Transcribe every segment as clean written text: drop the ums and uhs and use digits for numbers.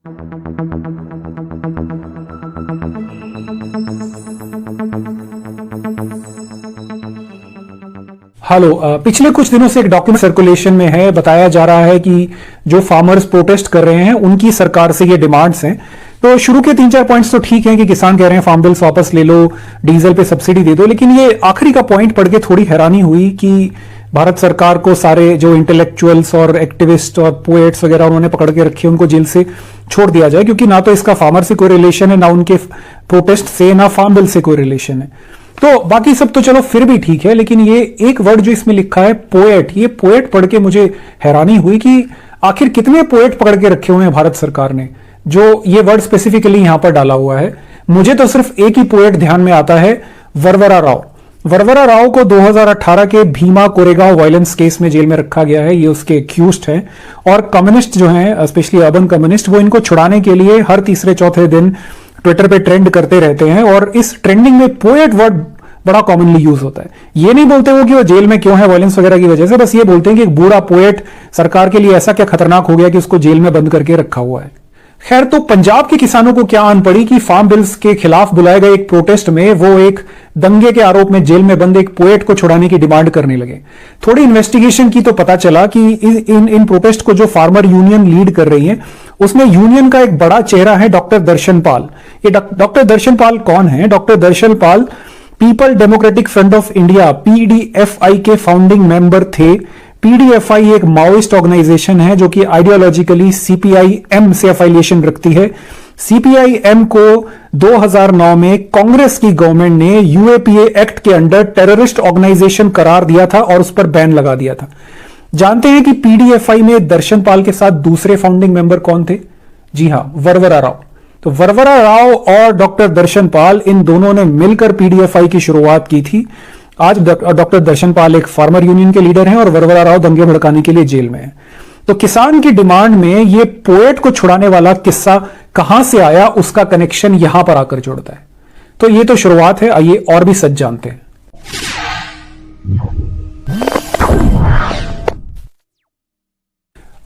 Hello. पिछले कुछ दिनों से एक डॉक्यूमेंट सर्कुलेशन में है, बताया जा रहा है कि जो फार्मर्स प्रोटेस्ट कर रहे हैं उनकी सरकार से ये डिमांड्स हैं। तो शुरू के 3-4 पॉइंट्स तो ठीक हैं कि किसान कह रहे हैं फार्म बिल्स वापस ले लो, डीजल पे सब्सिडी दे दो, लेकिन ये आखिरी का पॉइंट पढ़ के थोड़ी हैरानी हुई कि भारत सरकार को सारे जो इंटेलेक्चुअल्स और एक्टिविस्ट और पोएट्स वगैरह उन्होंने पकड़ के रखे उनको जेल से छोड़ दिया जाए, क्योंकि ना तो इसका फार्मर से कोई रिलेशन है, ना उनके प्रोटेस्ट से, ना फार्म बिल से कोई रिलेशन है। तो बाकी सब तो चलो फिर भी ठीक है, लेकिन ये एक वर्ड जो इसमें लिखा है पोएट, ये पोएट पढ़ के मुझे हैरानी हुई कि आखिर कितने पोएट पकड़ के रखे हुए हैं भारत सरकार ने जो ये वर्ड स्पेसिफिकली यहां पर डाला हुआ है। मुझे तो सिर्फ एक ही पोएट ध्यान में आता है, वरवरा राव। वरवरा राव को 2018 के भीमा कोरेगांव वायलेंस केस में जेल में रखा गया है, ये उसके एक्यूज्ड हैं। और कम्युनिस्ट जो हैं, स्पेशली अर्बन कम्युनिस्ट, वो इनको छुड़ाने के लिए हर तीसरे चौथे दिन ट्विटर पे ट्रेंड करते रहते हैं, और इस ट्रेंडिंग में पोएट वर्ड बड़ा कॉमनली यूज होता है। ये नहीं बोलते वो कि वो जेल में क्यों है वायलेंस वगैरह की वजह से, बस ये बोलते हैं कि एक बूढ़ा पोएट सरकार के लिए ऐसा क्या खतरनाक हो गया कि उसको जेल में बंद करके रखा हुआ है। खैर, तो पंजाब के किसानों को क्या आन पड़ी कि फार्म बिल्स के खिलाफ बुलाए गए एक प्रोटेस्ट में वो एक दंगे के आरोप में जेल में बंद एक पोएट को छुड़ाने की डिमांड करने लगे। थोड़ी इन्वेस्टिगेशन की तो पता चला कि इन प्रोटेस्ट को जो फार्मर यूनियन लीड कर रही है उसमें यूनियन का एक बड़ा चेहरा है डॉक्टर दर्शन पाल। ये डॉक्टर दर्शन पाल कौन है? Doctor Darshan Pal People Democratic Front of India PDFI के फाउंडिंग मेंबर थे। पीडीएफआई एक माओइस्ट ऑर्गेनाइजेशन है जो कि आइडियोलॉजिकली सीपीआईएम से अफिलिएशन रखती है। सीपीआईएम को 2009 में कांग्रेस की गवर्नमेंट ने यूएपीए एक्ट के अंडर टेररिस्ट ऑर्गेनाइजेशन करार दिया था और उस पर बैन लगा दिया था। जानते हैं कि पीडीएफआई में दर्शन पाल के साथ दूसरे फाउंडिंग मेंबर कौन थे? जी हां, वरवरा राव। तो वरवरा राव और डॉक्टर दर्शन पाल, इन दोनों ने मिलकर पीडीएफआई की शुरुआत की थी। आज डॉक्टर दर्शन पाल एक फार्मर यूनियन के लीडर हैं और वरवरा राव दंगे भड़काने के लिए जेल में है। तो किसान की डिमांड में ये पोएट को छुड़ाने वाला किस्सा कहां से आया, उसका कनेक्शन यहां पर आकर जुड़ता है। तो ये तो शुरुआत है, आइए और भी सच जानते हैं।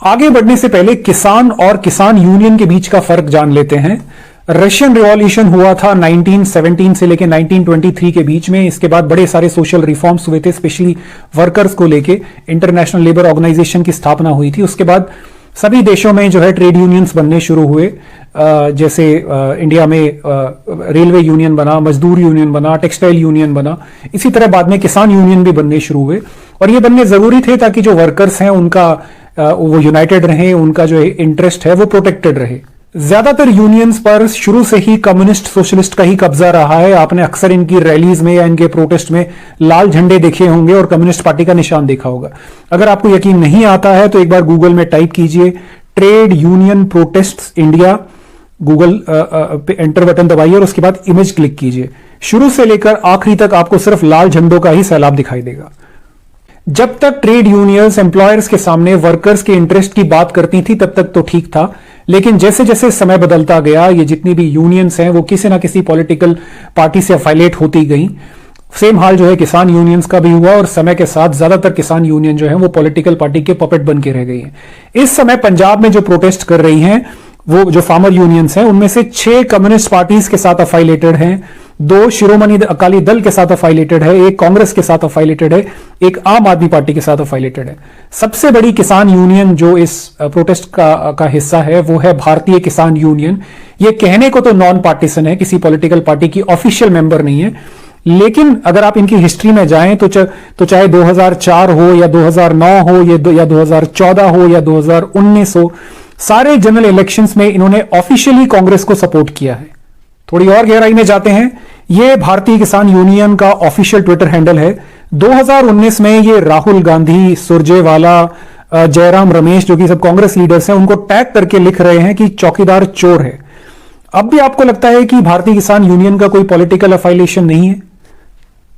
आगे बढ़ने से पहले किसान और किसान यूनियन के बीच का फर्क जान लेते हैं। रशियन रिवॉल्यूशन हुआ था 1917 से लेकर 1923 के बीच में। इसके बाद बड़े सारे सोशल रिफॉर्म्स हुए थे, स्पेशली वर्कर्स को लेके इंटरनेशनल लेबर ऑर्गेनाइजेशन की स्थापना हुई थी। उसके बाद सभी देशों में जो है ट्रेड यूनियंस बनने शुरू हुए। जैसे इंडिया में रेलवे यूनियन बना, मजदूर यूनियन बना, टेक्सटाइल यूनियन बना। इसी तरह बाद में किसान यूनियन भी बनने शुरू हुए, और ये बनने जरूरी थे ताकि जो वर्कर्स हैं उनका वो यूनाइटेड रहे, उनका जो इंटरेस्ट है वो प्रोटेक्टेड रहे। ज्यादातर यूनियंस पर शुरू से ही कम्युनिस्ट सोशलिस्ट का ही कब्जा रहा है। आपने अक्सर इनकी रैलीज में या इनके प्रोटेस्ट में लाल झंडे देखे होंगे और कम्युनिस्ट पार्टी का निशान देखा होगा। अगर आपको यकीन नहीं आता है तो एक बार गूगल में टाइप कीजिए trade union protests India, Google पे एंटर बटन दबाइए और उसके बाद इमेज क्लिक कीजिए। शुरू से लेकर आखिरी तक आपको सिर्फ लाल झंडों का ही सैलाब दिखाई देगा। जब तक ट्रेड यूनियंस एम्प्लॉयर्स के सामने वर्कर्स के इंटरेस्ट की बात करती थी तब तक तो ठीक था, लेकिन जैसे जैसे समय बदलता गया ये जितनी भी यूनियंस हैं वो किसी ना किसी पॉलिटिकल पार्टी से अफाइलेट होती गई। सेम हाल जो है किसान यूनियंस का भी हुआ, और समय के साथ ज्यादातर किसान यूनियन जो है वो पॉलिटिकल पार्टी के पपेट बन के रह गई है। इस समय पंजाब में जो प्रोटेस्ट कर रही हैं वो जो फार्मर यूनियंस हैं उनमें से 6 कम्युनिस्ट पार्टीज के साथ अफाइलेटेड हैं, 2 शिरोमणि अकाली दल के साथ अफाइलेटेड है, 1 कांग्रेस के साथ अफाइलेटेड है, 1 आम आदमी पार्टी के साथ अफाइलेटेड है। सबसे बड़ी किसान यूनियन जो इस प्रोटेस्ट का हिस्सा है वो है भारतीय किसान यूनियन। ये कहने को तो नॉन पार्टीसन है, किसी पॉलिटिकल पार्टी की ऑफिशियल मेंबर नहीं है, लेकिन अगर आप इनकी हिस्ट्री में जाएं तो चाहे 2004 हो या 2009 हो या 2014 हो या 2019 हो, सारे जनरल इलेक्शंस में इन्होंने ऑफिशियली कांग्रेस को सपोर्ट किया है। थोड़ी और गहराई में जाते हैं, ये भारतीय किसान यूनियन का ऑफिशियल ट्विटर हैंडल है। 2019 में ये राहुल गांधी, सुरजेवाला, जयराम रमेश, जो कि सब कांग्रेस लीडर्स हैं, उनको टैग करके लिख रहे हैं कि चौकीदार चोर है। अब भी आपको लगता है कि भारतीय किसान यूनियन का कोई पॉलिटिकल अफाइलेशन नहीं है?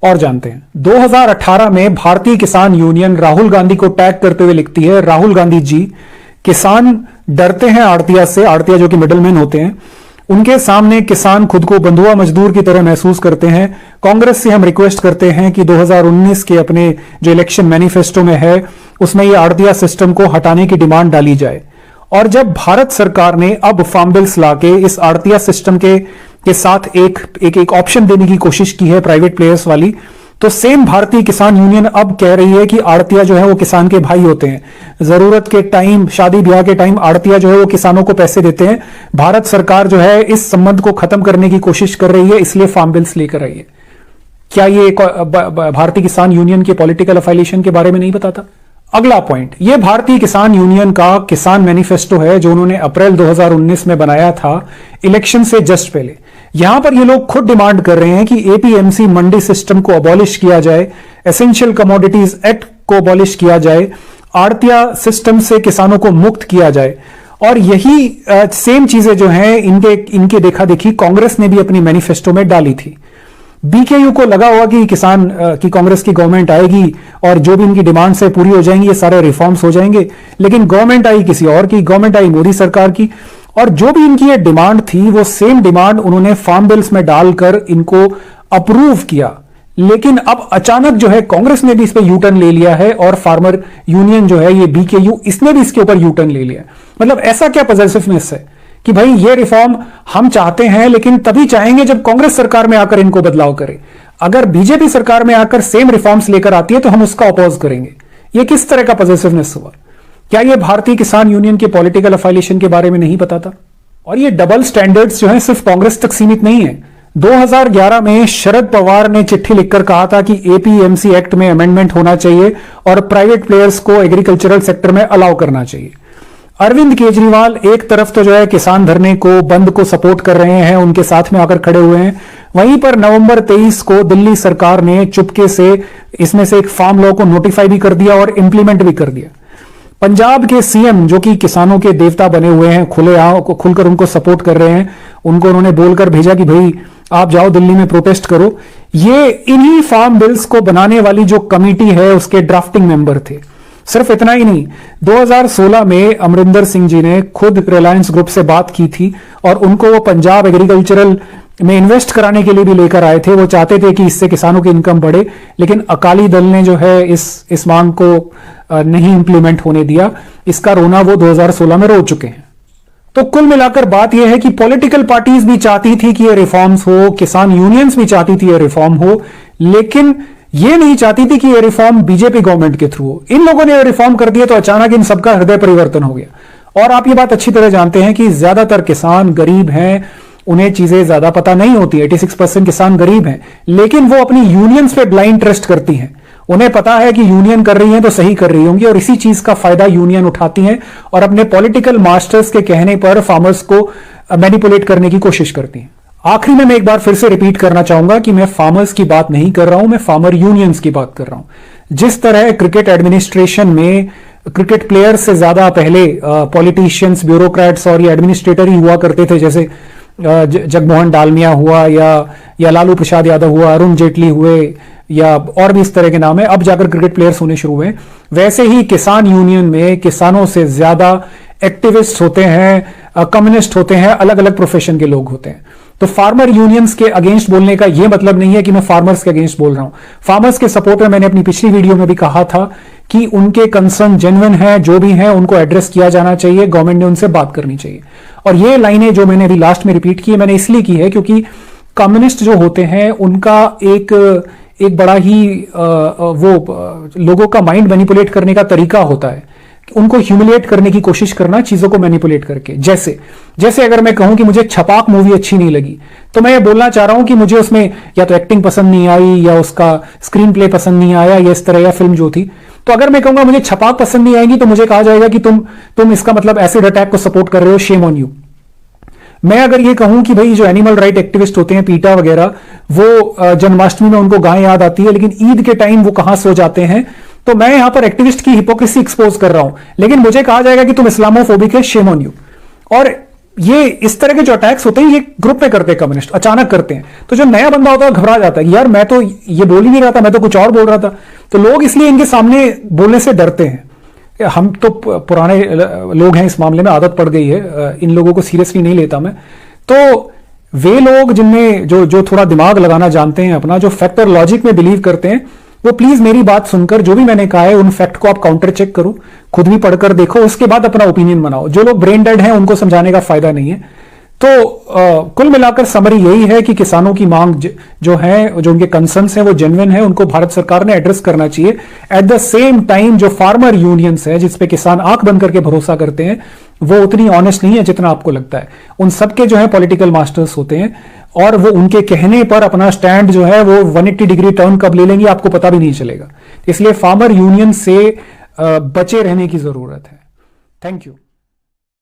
और जानते हैं 2018 में भारतीय किसान यूनियन राहुल गांधी को टैग करते हुए लिखती है, राहुल गांधी जी, किसान डरते हैं आड़तिया से, आड़तिया जो कि मिडलमैन होते हैं, उनके सामने किसान खुद को बंधुआ मजदूर की तरह महसूस करते हैं। कांग्रेस से हम रिक्वेस्ट करते हैं कि 2019 के अपने जो इलेक्शन मैनिफेस्टो में है उसमें ये आड़तिया सिस्टम को हटाने की डिमांड डाली जाए। और जब भारत सरकार ने अब फार्म बिल्स लाके इस आड़तिया सिस्टम के साथ एक ऑप्शन देने की कोशिश की है प्राइवेट प्लेयर्स वाली, तो सेम भारतीय किसान यूनियन अब कह रही है कि आड़तिया जो है वो किसान के भाई होते हैं। जरूरत के टाइम, शादी ब्याह के टाइम आड़तिया जो है वो किसानों को पैसे देते हैं। भारत सरकार जो है इस संबंध को खत्म करने की कोशिश कर रही है, इसलिए फार्म बिल्स लेकर आई है। क्या ये भारतीय किसान यूनियन के पॉलिटिकल अफाइलेशन के बारे में नहीं बताता? अगला पॉइंट, ये भारतीय किसान यूनियन का किसान मैनिफेस्टो है जो उन्होंने अप्रैल 2019 में बनाया था, इलेक्शन से जस्ट पहले। यहां पर ये लोग खुद डिमांड कर रहे हैं कि एपीएमसी मंडी सिस्टम को अबॉलिश किया जाए, एसेंशियल कमोडिटीज एक्ट को अबॉलिश किया जाए, आड़तिया सिस्टम से किसानों को मुक्त किया जाए। और यही सेम चीजें जो हैं इनके देखा देखी कांग्रेस ने भी अपनी मैनिफेस्टो में डाली थी। बीकेयू को लगा हुआ कि किसान की कांग्रेस की गवर्नमेंट आएगी और जो भी इनकी डिमांड्स है पूरी हो जाएंगी, ये सारे रिफॉर्म्स हो जाएंगे, लेकिन गवर्नमेंट आई किसी और की, गवर्नमेंट आई मोदी सरकार की, और जो भी इनकी ये डिमांड थी वो सेम डिमांड उन्होंने फार्म बिल्स में डालकर इनको अप्रूव किया। लेकिन अब अचानक जो है कांग्रेस ने भी इस पर यू टर्न ले लिया है और फार्मर यूनियन जो है ये बीकेयू, इसने भी इसके ऊपर यू टर्न ले लिया। मतलब ऐसा क्या पॉजिटिवनेस है कि भाई ये रिफॉर्म हम चाहते हैं, लेकिन तभी चाहेंगे जब कांग्रेस सरकार में आकर इनको बदलाव करे। अगर बीजेपी सरकार में आकर सेम रिफॉर्म्स लेकर आती है तो हम उसका अपोज करेंगे। ये किस तरह का पॉजिटिवनेस हुआ? क्या ये भारतीय किसान यूनियन के पॉलिटिकल अफाइलेशन के बारे में नहीं बताता? और ये डबल स्टैंडर्ड्स जो है सिर्फ कांग्रेस तक सीमित नहीं है। 2011 में शरद पवार ने चिट्ठी लिखकर कहा था कि एपीएमसी एक्ट में अमेंडमेंट होना चाहिए और प्राइवेट प्लेयर्स को एग्रीकल्चरल सेक्टर में अलाउ करना चाहिए। अरविंद केजरीवाल एक तरफ तो जो है किसान धरने को, बंद को सपोर्ट कर रहे हैं, उनके साथ में आकर खड़े हुए हैं, वहीं पर नवंबर 23 को दिल्ली सरकार ने चुपके से इसमें से एक फार्म लॉ को नोटिफाई भी कर दिया और इंप्लीमेंट भी कर दिया। पंजाब के सीएम जो कि किसानों के देवता बने हुए हैं, खुलकर उनको सपोर्ट कर रहे हैं, उनको उन्होंने बोलकर भेजा कि भाई आप जाओ दिल्ली में प्रोटेस्ट करो। ये इन्हीं फार्म बिल्स को बनाने वाली जो कमिटी है उसके ड्राफ्टिंग मेंबर थे। सिर्फ इतना ही नहीं, 2016 में अमरिंदर सिंह जी ने खुद रिलायंस ग्रुप से बात की थी और उनको वो पंजाब एग्रीकल्चरल में इन्वेस्ट कराने के लिए भी लेकर आए थे। वो चाहते थे कि इससे किसानों की इनकम बढ़े, लेकिन अकाली दल ने जो है इस मांग को नहीं इंप्लीमेंट होने दिया। इसका रोना वो 2016 में रो चुके हैं। तो कुल मिलाकर बात यह है कि पॉलिटिकल पार्टीज भी चाहती थी कि ये रिफॉर्म्स हो, किसान यूनियंस भी चाहती थी ये रिफॉर्म हो, लेकिन ये नहीं चाहती थी कि ये रिफॉर्म बीजेपी गवर्नमेंट के थ्रू हो। इन लोगों ने ये रिफॉर्म कर दिया तो अचानक इन सबका हृदय परिवर्तन हो गया। और आप ये बात अच्छी तरह जानते हैं कि ज्यादातर किसान गरीब हैं, उन्हें चीजें ज्यादा पता नहीं होती। 86% किसान गरीब हैं, लेकिन वो अपनी यूनियंस पे ब्लाइंड ट्रस्ट करती हैं। उन्हें पता है कि यूनियन कर रही है तो सही कर रही होंगी, और इसी चीज का फायदा यूनियन उठाती हैं और अपने पॉलिटिकल मास्टर्स के कहने पर फार्मर्स को मैनिपुलेट करने की कोशिश करती हैं। आखिरी में मैं एक बार फिर से रिपीट करना चाहूंगा कि मैं फार्मर्स की बात नहीं कर रहा हूं, मैं फार्मर यूनियंस की बात कर रहा हूं। जिस तरह क्रिकेट एडमिनिस्ट्रेशन में क्रिकेट प्लेयर्स से ज्यादा पहले पॉलिटिशियंस, ब्यूरोक्रेट्स और ये एडमिनिस्ट्रेटर ही हुआ करते थे, जैसे जगमोहन डालमिया हुआ या लालू प्रसाद यादव हुआ, अरुण जेटली हुए, या और भी इस तरह के नाम है, अब जाकर क्रिकेट प्लेयर्स होने शुरू हुए। वैसे ही किसान यूनियन में किसानों से ज्यादा एक्टिविस्ट होते हैं, कम्युनिस्ट होते हैं, अलग अलग प्रोफेशन के लोग होते हैं। तो फार्मर यूनियंस के अगेंस्ट बोलने का यह मतलब नहीं है कि मैं फार्मर्स के अगेंस्ट बोल रहा हूं। फार्मर्स के सपोर्ट में मैंने अपनी पिछली वीडियो में भी कहा था कि उनके कंसर्न जेन्युइन है, जो भी है उनको एड्रेस किया जाना चाहिए, गवर्नमेंट ने उनसे बात करनी चाहिए। और ये लाइनें जो मैंने अभी लास्ट में रिपीट की, मैंने इसलिए की है क्योंकि कम्युनिस्ट जो होते हैं उनका एक बड़ा ही वो लोगों का माइंड मैनिपुलेट करने का तरीका होता है, उनको ह्यूमिलिएट करने की कोशिश करना, चीजों को मैनिपुलेट करके। जैसे अगर मैं कहूं कि मुझे छपाक मूवी अच्छी नहीं लगी, तो मैं ये बोलना चाह रहा हूं कि मुझे उसमें या तो एक्टिंग पसंद नहीं आई, या उसका स्क्रीन प्ले पसंद नहीं आया, या इस तरह या फिल्म जो थी। तो अगर मैं कहूंगा मुझे छपाक पसंद नहीं आएगी, तो मुझे कहा जाएगा कि तुम इसका मतलब एसिड अटैक को सपोर्ट कर रहे हो, शेम ऑन यू। मैं अगर ये कहूं कि भाई जो एनिमल राइट एक्टिविस्ट होते हैं, पीटा वगैरह, वो जन्माष्टमी में उनको गाय याद आती है, लेकिन ईद के टाइम वो कहां सो जाते हैं, तो मैं यहां पर एक्टिविस्ट की हिपोक्रेसी एक्सपोज कर रहा हूं, लेकिन मुझे कहा जाएगा कि तुम इस्लामोफोबिक है, शेम ऑन यू। और ये इस तरह के जो अटैक्स होते हैं ये ग्रुप में करते हैं, कम्युनिस्ट अचानक करते हैं। तो जो नया बंदा होता है घबरा जाता है, यार मैं तो ये बोल ही नहीं रहा था, मैं तो कुछ और बोल रहा था। तो लोग इसलिए इनके सामने बोलने से डरते हैं। हम तो पुराने लोग हैं, इस मामले में आदत पड़ गई है, इन लोगों को सीरियसली नहीं लेता मैं। तो वे लोग जिनमें जो थोड़ा दिमाग लगाना जानते हैं अपना, जो फैक्ट और लॉजिक में बिलीव करते हैं, वो प्लीज मेरी बात सुनकर जो भी मैंने कहा है उन फैक्ट को आप काउंटर चेक करो, खुद भी पढ़कर देखो, उसके बाद अपना ओपिनियन बनाओ। जो लोग ब्रेन डेड हैं उनको समझाने का फायदा नहीं है। तो कुल मिलाकर समरी यही है कि किसानों की मांग जो है, जो उनके कंसर्न्स हैं वो जेन्युइन है, उनको भारत सरकार ने एड्रेस करना चाहिए। एट द सेम टाइम जो फार्मर यूनियंस है जिसपे किसान आंख बंद करके भरोसा करते हैं वो उतनी ऑनेस्ट नहीं है जितना आपको लगता है। उन सबके जो है पॉलिटिकल मास्टर्स होते हैं और वो उनके कहने पर अपना स्टैंड जो है वो 180 डिग्री टर्न कब ले लेंगे आपको पता भी नहीं चलेगा। इसलिए फार्मर यूनियन से बचे रहने की जरूरत है। Thank you.